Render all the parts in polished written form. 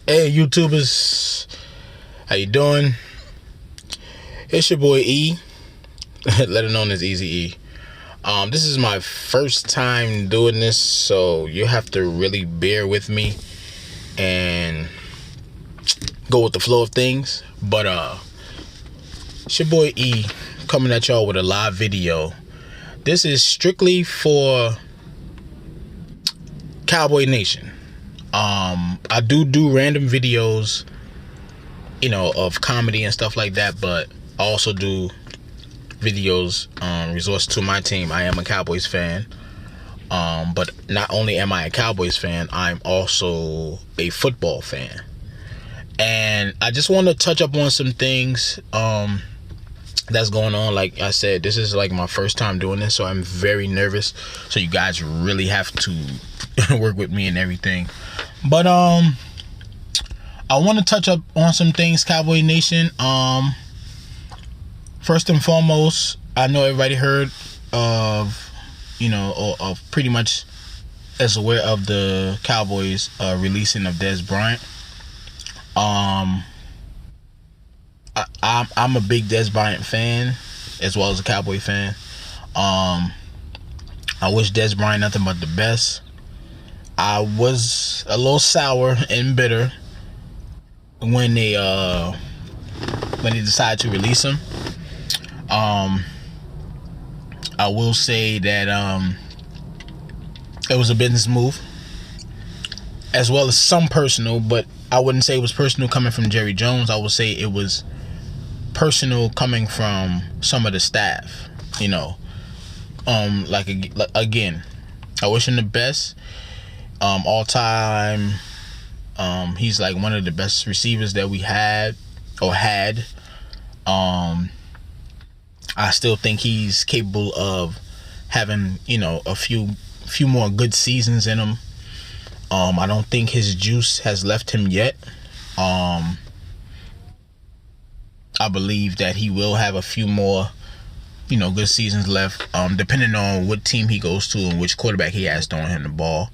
Hey YouTubers, how you doing? It's your boy E, better known as Easy E. This is my first time doing this, so you have to really bear with me and go with the flow of things. But it's your boy E coming at y'all with a live video. This is strictly for Cowboy Nation. I do random videos, of comedy and stuff like that, but I also do videos resorts to my team. I am a Cowboys fan, but not only am I a Cowboys fan, I'm also a football fan. And I just want to touch up on some things that's going on. Like I said, this is like my first time doing this, so I'm very nervous, so you guys really have to work with me and everything. But I want to touch up on some things, Cowboy Nation. First and foremost, I know everybody heard of, or pretty much is aware of the Cowboys releasing of Dez Bryant. I'm a big Dez Bryant fan as well as a Cowboy fan. I wish Dez Bryant nothing but the best. I was a little sour and bitter when they decided to release him. I will say that it was a business move as well as some personal, but I wouldn't say it was personal coming from Jerry Jones. I would say it was personal coming from some of the staff. Again, I wish him the best. All time, he's like one of the best receivers that we had. I still think he's capable of having, a few more good seasons in him. I don't think his juice has left him yet. I believe that he will have a few more, good seasons left, depending on what team he goes to and which quarterback he has throwing him the ball.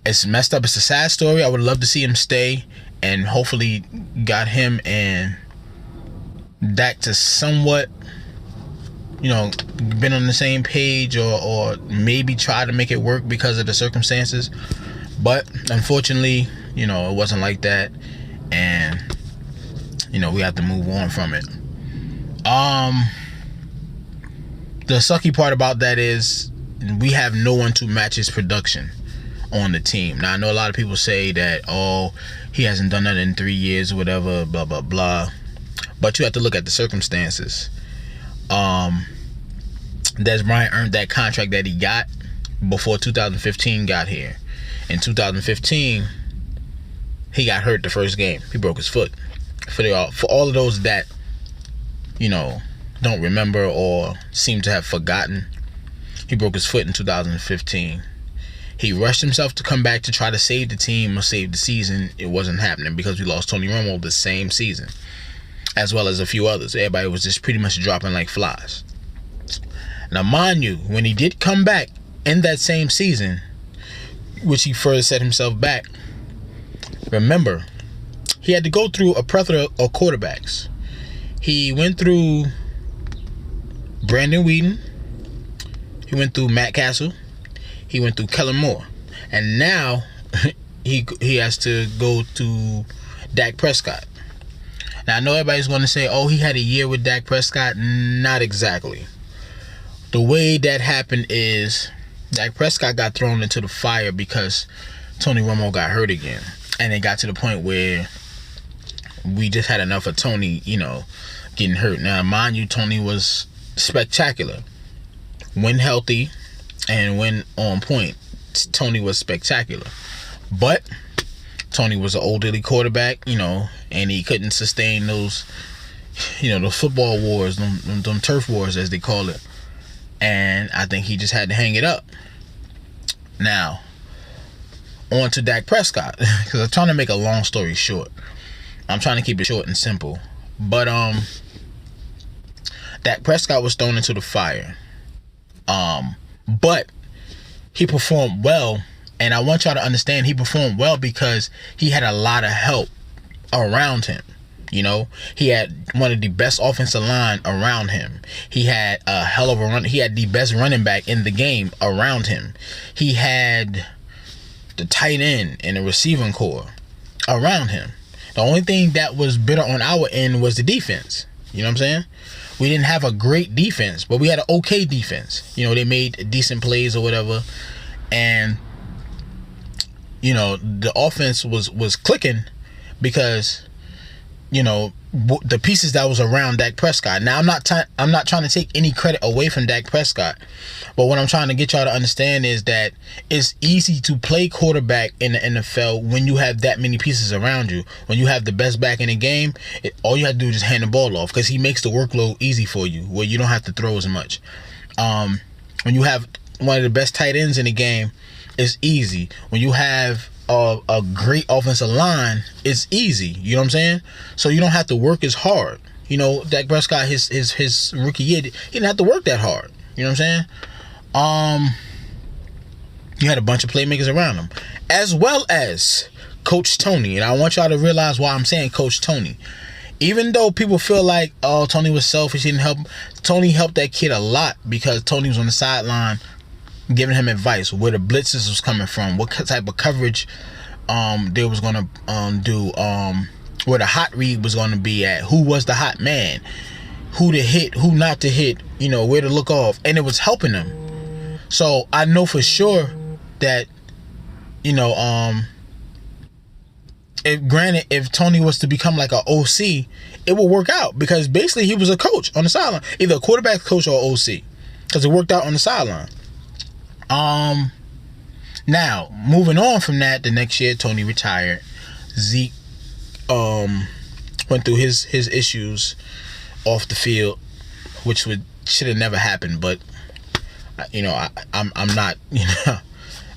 It's messed up. It's a sad story. I would love to see him stay, and hopefully got him and Dak to somewhat, been on the same page, or maybe try to make it work because of the circumstances. But unfortunately, it wasn't like that, and we have to move on from it. The sucky part about that is we have no one to match his production on the team. Now, I know a lot of people say that, he hasn't done that in 3 years or whatever, blah, blah, blah. But you have to look at the circumstances. Dez Bryant earned that contract that he got before 2015 got here. In 2015, he got hurt the first game. He broke his foot. For all of those that, don't remember or seem to have forgotten, he broke his foot in 2015. He rushed himself to come back to try to save the team or save the season. It wasn't happening because we lost Tony Romo the same season, as well as a few others. Everybody was just pretty much dropping like flies. Now, mind you, when he did come back in that same season, which he further set himself back, remember, he had to go through a plethora of quarterbacks. He went through Brandon Whedon. He went through Matt Castle. He went through Kellen Moore. And now he has to go to Dak Prescott. Now, I know everybody's going to say, he had a year with Dak Prescott. Not exactly. The way that happened is Dak Prescott got thrown into the fire because Tony Romo got hurt again. And it got to the point where we just had enough of Tony, getting hurt. Now, mind you, Tony was spectacular. When healthy and when on point, Tony was spectacular. But Tony was an elderly quarterback, and he couldn't sustain those, those football wars, them turf wars as they call it. And I think he just had to hang it up. Now, on to Dak Prescott, because I'm trying to make a long story short. I'm trying to keep it short and simple. But Dak Prescott was thrown into the fire. But he performed well And I want y'all to understand he performed well because he had a lot of help around him. You know, he had one of the best offensive line around him. He had a hell of a run. He had the best running back in the game around him. He had the tight end and the receiving core around him. The only thing that was better on our end was the defense. You know what I'm saying? We didn't have a great defense, but we had an okay defense. You know, they made decent plays or whatever. And, you know, the offense was clicking because, you know, the pieces that was around Dak Prescott. Now, I'm not trying to take any credit away from Dak Prescott, but what I'm trying to get y'all to understand is that it's easy to play quarterback in the NFL when you have that many pieces around you. When you have the best back in the game, all you have to do is just hand the ball off because he makes the workload easy for you where you don't have to throw as much. When you have one of the best tight ends in the game, it's easy. When you have a great offensive line, it's easy. You know what I'm saying? So you don't have to work as hard. You know, Dak Prescott, his rookie year, he didn't have to work that hard. You know what I'm saying? You had a bunch of playmakers around him, as well as Coach Tony. And I want y'all to realize why I'm saying Coach Tony. Even though people feel like, oh, Tony was selfish, he didn't help. Tony helped that kid a lot because Tony was on the sideline giving him advice, where the blitzes was coming from, what type of coverage they was going to do, where the hot read was going to be at, who was the hot man, who to hit, who not to hit, you know, where to look off, and it was helping them. So I know for sure that, you know, if Tony was to become like an OC, it would work out because basically he was a coach on the sideline, either a quarterback coach or OC, because it worked out on the sideline. Now moving on from that, the next year Tony retired. Zeke went through his issues off the field, which should have never happened. But you know, I'm not, you know,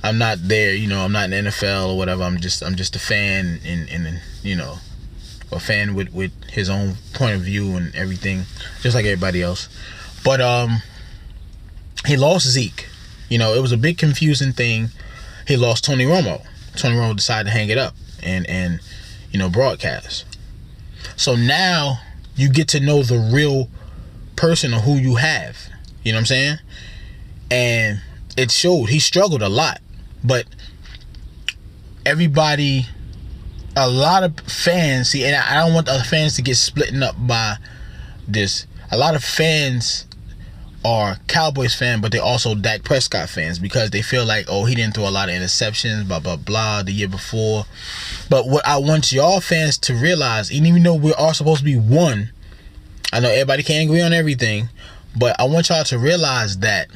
I'm not there. You know, I'm not in the NFL or whatever. I'm just a fan, and you know, a fan with his own point of view and everything, just like everybody else. But he lost Zeke. You know, it was a big confusing thing. He lost Tony Romo. Tony Romo decided to hang it up and you know, broadcast. So now you get to know the real person of who you have. You know what I'm saying? And it showed. He struggled a lot. But everybody, a lot of fans, see, and I don't want the fans to get splitting up by this. A lot of fans are Cowboys fans, but they're also Dak Prescott fans because they feel like, oh, he didn't throw a lot of interceptions, blah, blah, blah, the year before. But what I want y'all fans to realize, and even though we're all supposed to be one, I know everybody can't agree on everything, but I want y'all to realize that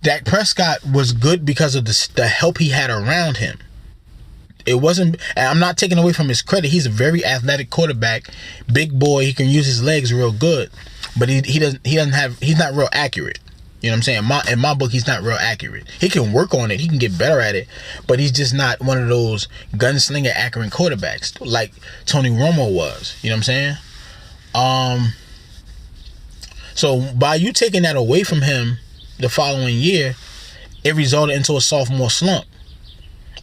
Dak Prescott was good because of the help he had around him. It wasn't, and I'm not taking away from his credit. He's a very athletic quarterback, big boy. He can use his legs real good, but he's not real accurate. You know what I'm saying? In my book, he's not real accurate. He can work on it. He can get better at it, but he's just not one of those gunslinger accurate quarterbacks like Tony Romo was. You know what I'm saying? So by you taking that away from him the following year, it resulted into a sophomore slump.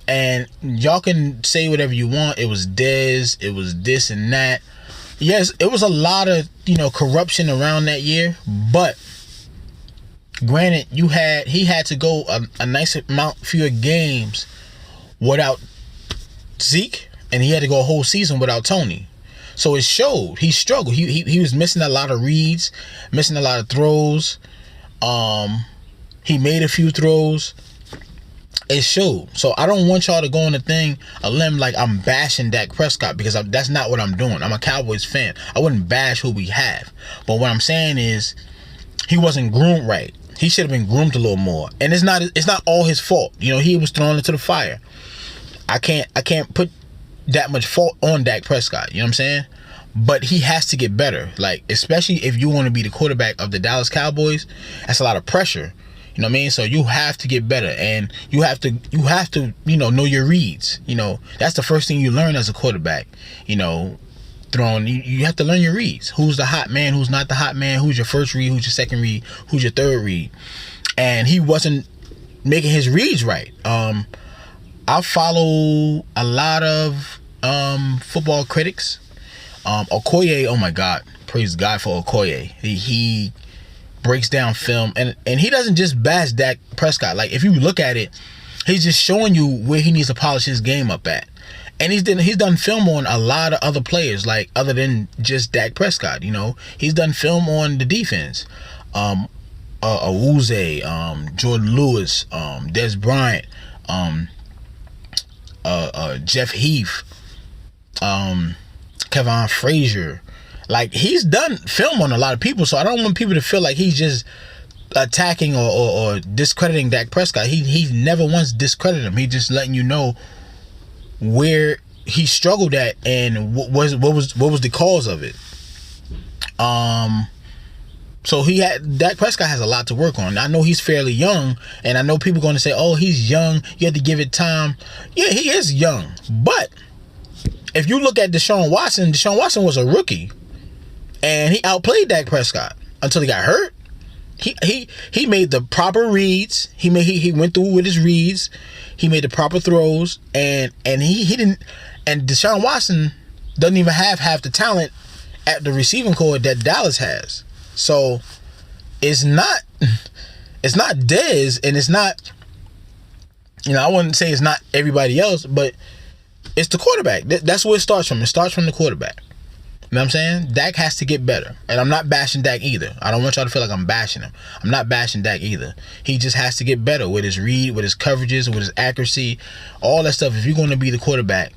And y'all can say whatever you want. It was Dez. It was this and that. Yes, it was a lot of, you know, corruption around that year. But granted, he had to go a nice amount fewer games without Zeke, and he had to go a whole season without Tony. So it showed. He struggled. He was missing a lot of reads, missing a lot of throws. He made a few throws. It showed. So I don't want y'all to go on a limb like I'm bashing Dak Prescott, because that's not what I'm doing. I'm a Cowboys fan. I wouldn't bash who we have. But what I'm saying is he wasn't groomed right. He should have been groomed a little more. And it's not all his fault. You know, he was thrown into the fire. I can't put that much fault on Dak Prescott. You know what I'm saying? But he has to get better. Like, especially if you want to be the quarterback of the Dallas Cowboys, that's a lot of pressure. You know what I mean? So you have to get better, and you have to, you know your reads. You know, that's the first thing you learn as a quarterback. You know, you have to learn your reads. Who's the hot man? Who's not the hot man? Who's your first read? Who's your second read? Who's your third read? And he wasn't making his reads right. I follow a lot of football critics. Okoye, oh my God, praise God for Okoye. He breaks down film, and he doesn't just bash Dak Prescott. Like, if you look at it, he's just showing you where he needs to polish his game up at. And he's done film on a lot of other players, like, other than just Dak Prescott. You know, he's done film on the defense. Awuzie, Jordan Lewis, Des Bryant, Jeff Heath, Kevon Frazier. Like, he's done film on a lot of people, so I don't want people to feel like he's just attacking or discrediting Dak Prescott. He never once discredited him. He just letting you know where he struggled at and what was the cause of it. So Dak Prescott has a lot to work on. I know he's fairly young, and I know people are going to say, "Oh, he's young. You have to give it time." Yeah, he is young, but if you look at Deshaun Watson was a rookie, and he outplayed Dak Prescott until he got hurt. He made the proper reads. He went through with his reads. He made the proper throws, and he didn't. And Deshaun Watson doesn't even have half the talent at the receiving core that Dallas has. So it's not Dez, and it's not, I wouldn't say it's not everybody else, but it's the quarterback. That's where it starts from. It starts from the quarterback. You know what I'm saying? Dak has to get better. And I'm not bashing Dak either. I don't want y'all to feel like I'm bashing him. I'm not bashing Dak either. He just has to get better with his read, with his coverages, with his accuracy, all that stuff, if you're going to be the quarterback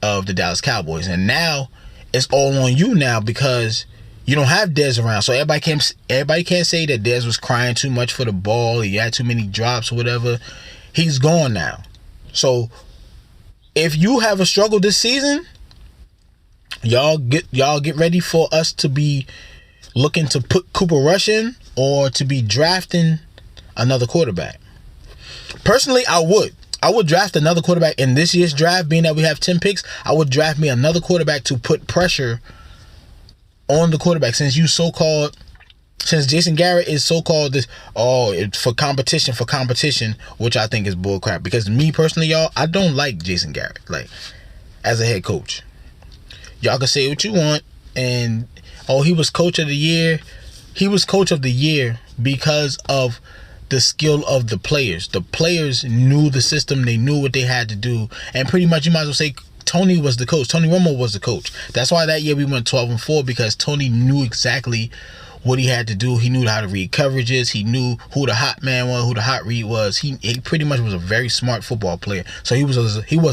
of the Dallas Cowboys. And now it's all on you now, because you don't have Dez around. So everybody can't say that Dez was crying too much for the ball, he had too many drops or whatever. He's gone now. So if you have a struggle this season, y'all get ready for us to be looking to put Cooper Rush in, or to be drafting another quarterback. Personally, I would draft another quarterback in this year's draft, being that we have 10 picks. I would draft me another quarterback to put pressure on the quarterback, since Jason Garrett is so-called this, for competition, which I think is bullcrap. Because me personally, y'all, I don't like Jason Garrett, like, as a head coach. Y'all can say what you want, and he was coach of the year. He was coach of the year because of the skill of the players. The players knew the system. They knew what they had to do. And pretty much you might as well say Tony was the coach. Tony Romo was the coach. That's why that year we went 12-4, because Tony knew exactly what he had to do. He knew how to read coverages. He knew who the hot man was, who the hot read was. He pretty much was a very smart football player. So he was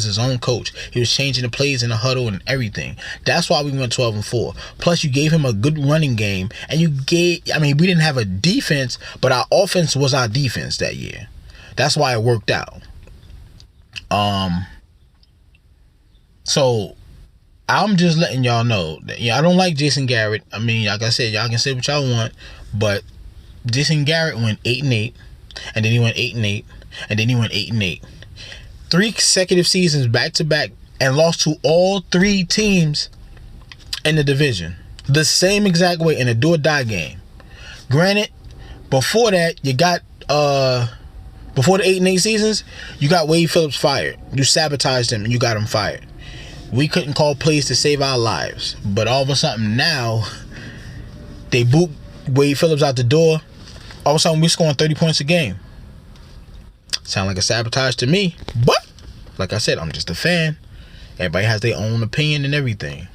his own coach. He was changing the plays in the huddle and everything. That's why we went 12-4. Plus, you gave him a good running game, and we didn't have a defense, but our offense was our defense that year. That's why it worked out. So I'm just letting y'all know that I don't like Jason Garrett. I mean, like I said, y'all can say what y'all want, but Jason Garrett went 8-8, and then he went 8-8, and then he went 8-8. 3 consecutive seasons back to back, and lost to all 3 teams in the division the same exact way in a do or die game. Granted, before that, you got before the 8-8 seasons, you got Wade Phillips fired. You sabotaged him, and you got him fired. We couldn't call plays to save our lives. But all of a sudden now, they boot Wade Phillips out the door. All of a sudden, we're scoring 30 points a game. Sound like a sabotage to me. But, like I said, I'm just a fan. Everybody has their own opinion and everything.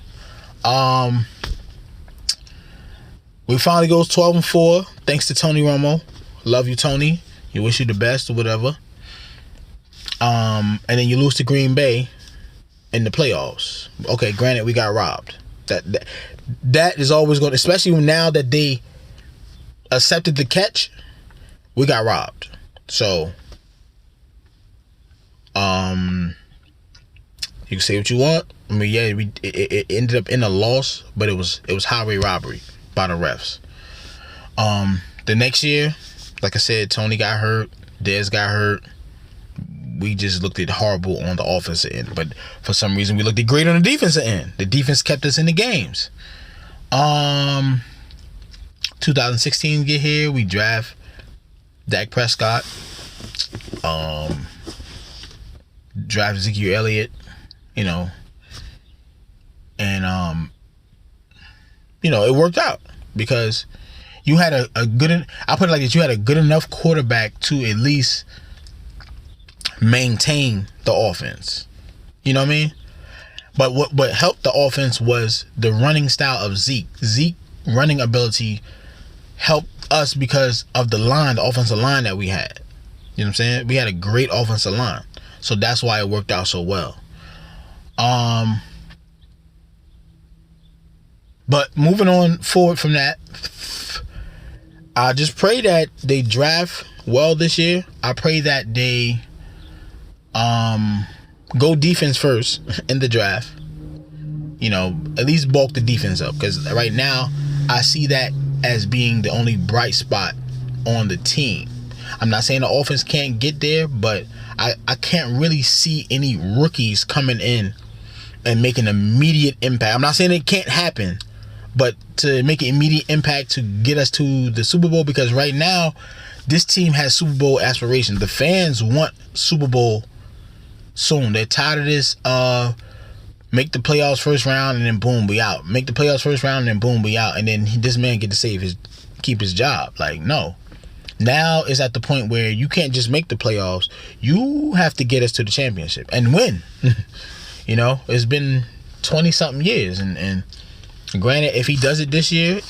We finally goes 12-4. Thanks to Tony Romo. Love you, Tony. You wish you the best or whatever. And then you lose to Green Bay in the playoffs. Okay, granted, we got robbed. That is always going to, especially now that they accepted the catch, we got robbed. So, you can say what you want. I mean, yeah, it ended up in a loss, but it was highway robbery by the refs. The next year, like I said, Tony got hurt, Dez got hurt. We just looked at horrible on the offensive end, but for some reason we looked at great on the defensive end. The defense kept us in the games. 2016 get here, we draft Dak Prescott. Draft Ezekiel Elliott, you know, and it worked out because you had a good. I put it like this: you had a good enough quarterback to at least maintain the offense. You know what I mean? But what helped the offense was the running style of Zeke. Zeke running ability helped us because of the offensive line that we had. You know what I'm saying? We had a great offensive line. So that's why it worked out so well. But moving on forward from that, I just pray that they draft well this year. I pray that they go defense first in the draft. At least bulk the defense up, because right now I see that as being the only bright spot on the team. I'm not saying the offense can't get there, but I can't really see any rookies coming in and making an immediate impact. I'm not saying it can't happen, but to make an immediate impact to get us to the Super Bowl, because right now this team has Super Bowl aspirations. The fans want Super Bowl soon. They're tired of this make the playoffs first round and then boom, we out. Make the playoffs first round and then boom, we out. And then this man get to keep his job. Like, no. Now is at the point where you can't just make the playoffs. You have to get us to the championship and win. It's been 20-something years. And granted, if he does it this year,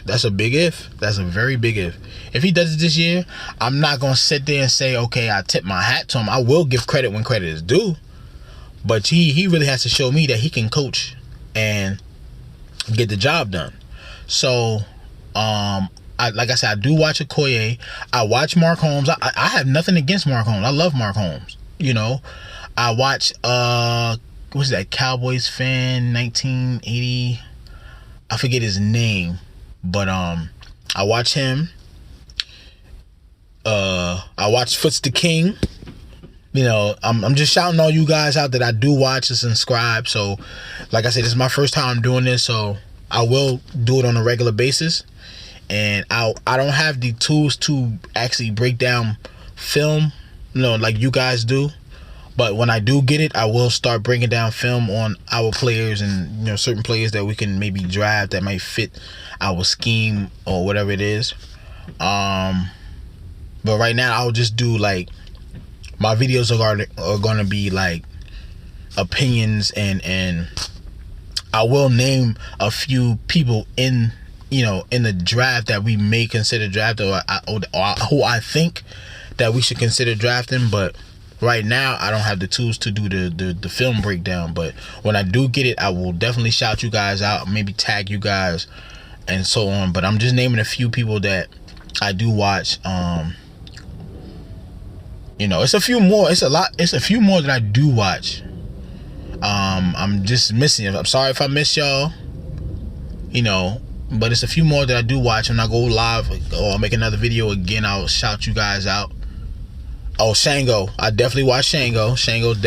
that's a big if. That's a very big if. If he does it this year, I'm not going to sit there and say, okay, I tip my hat to him. I will give credit when credit is due. But he really has to show me that he can coach and get the job done. So, like I said, I do watch Okoye. I watch Mark Holmes. I have nothing against Mark Holmes. I love Mark Holmes. I watch what's that Cowboys fan 1980? I forget his name, but I watch him. I watch Foots the King. I'm just shouting all you guys out that I do watch and subscribe. So, like I said, this is my first time doing this, so I will do it on a regular basis. And I don't have the tools to actually break down film, like you guys do. But when I do get it, I will start breaking down film on our players and certain players that we can maybe draft that might fit our scheme or whatever it is. But right now, I'll just do like my videos are gonna be like opinions, and I will name a few people in the draft that we may consider drafting, or who I think that we should consider drafting. But right now I don't have the tools to do the film breakdown. But when I do get it, I will definitely shout you guys out, maybe tag you guys and so on. But I'm just naming a few people that I do watch. It's a few more. It's a few more that I do watch. I'm just missing it. I'm sorry if I miss y'all. But it's a few more that I do watch. When I go live or I'll make another video again, I'll shout you guys out. Oh, Shango. I definitely watch Shango. Shango's